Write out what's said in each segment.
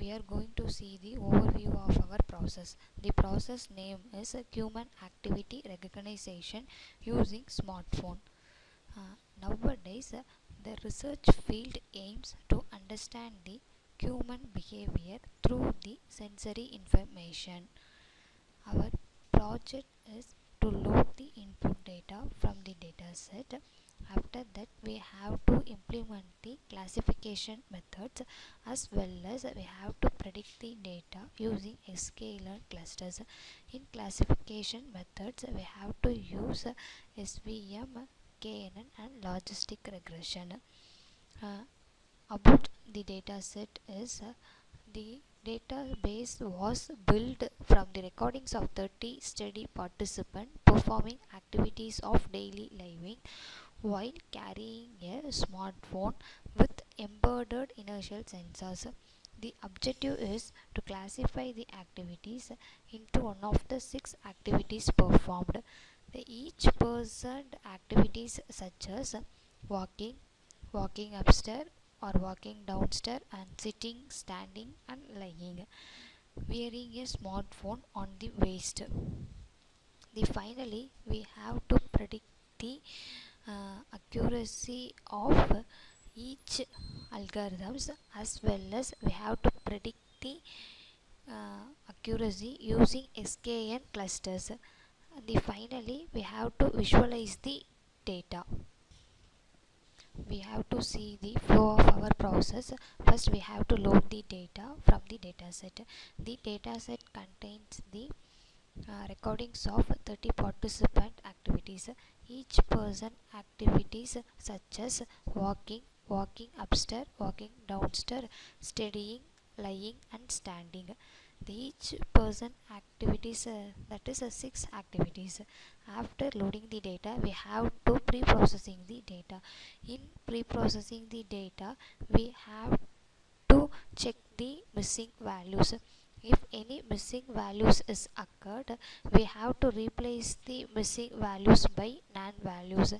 we are going to see the overview of our process. The process name is Human Activity Recognition using smartphone. Nowadays, the research field aims to understand the human behavior through the sensory information. Our project is to load the input data from the dataset. After that, we have to implement the classification methods, as well as we have to predict the data using sklearn clusters. In classification methods, we have to use SVM, KNN and logistic regression. About the dataset is the database was built from the recordings of 30 study participants performing activities of daily living while carrying a smartphone with embedded inertial sensors. The objective is to classify the activities into one of the 6 activities performed. Each person activities such as walking, walking upstairs or walking downstairs, and sitting, standing and lying, wearing a smartphone on the waist. Finally, we have to predict the accuracy of each algorithms, as well as we have to predict the accuracy using skn clusters. Finally, we have to visualize the data. We have to see the flow of our process. First, we have to load the data from the dataset. The dataset contains the recordings of 30 participant activities. Each person activities such as walking, walking upstairs, walking downstairs, studying, lying and standing. Each person activities, that is 6 activities. After loading the data, we have to pre-processing the data. In pre-processing the data, we have to check the missing values. If any missing values is occurred, we have to replace the missing values by non-values.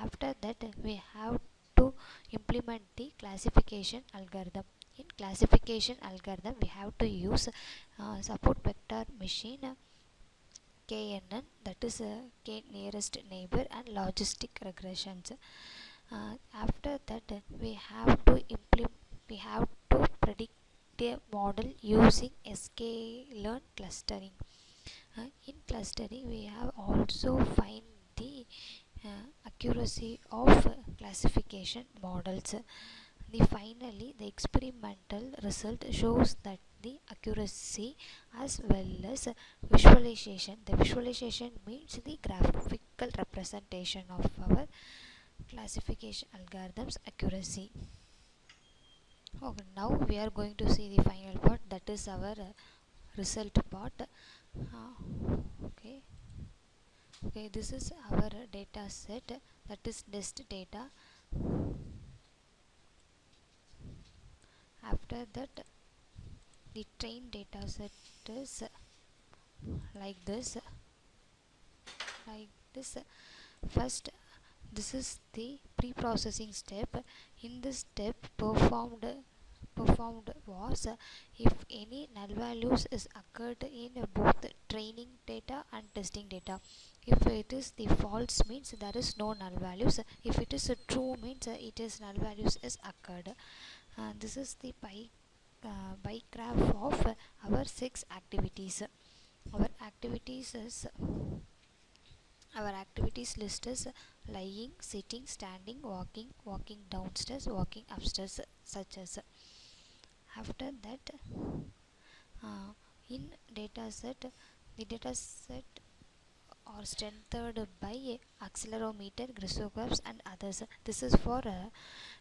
After that, we have to implement the classification algorithm. In classification algorithm, we have to use support vector machine, KNN, that is K nearest neighbor, and logistic regressions. After that, we have to predict the model using sklearn clustering. In clustering, we have also find the accuracy of classification models. Finally, the experimental result shows that the accuracy as well as visualization. The visualization means the graphical representation of our classification algorithms accuracy. Okay, now we are going to see the final part, that is our result part. Okay, this is our data set, that is test data. After that, the train data set is like this. First, this is the pre-processing step. In this step, performed was if any null values is occurred in both training data and testing data. If it is the false, means there is no null values. If it is a true, means it is null values is occurred. This is the pie graph of our 6 activities. Our activities list is lying, sitting, standing, walking, walking downstairs, walking upstairs, such as. After that, in dataset, the dataset are strengthened by accelerometer, graphographs and others. This is for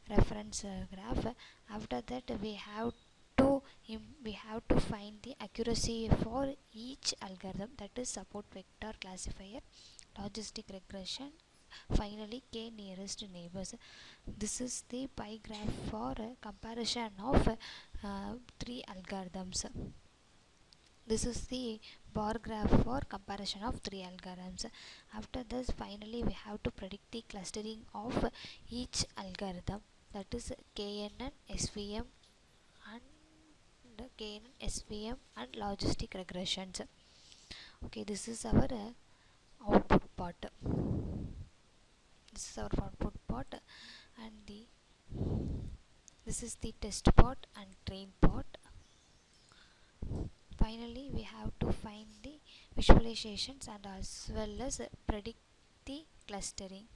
reference graph. After that, we have to find the accuracy for each algorithm, that is support vector classifier, logistic regression, finally K nearest neighbors. This is the pie graph for comparison of 3 algorithms. This is the bar graph for comparison of 3 algorithms. After this, finally we have to predict the clustering of each algorithm, that is KNN, SVM and KNN, SVM and logistic regressions. Okay, this is our output part. This is our output part, and this is the test part and train part. Finally, we have to find the visualizations and as well as predict the clustering.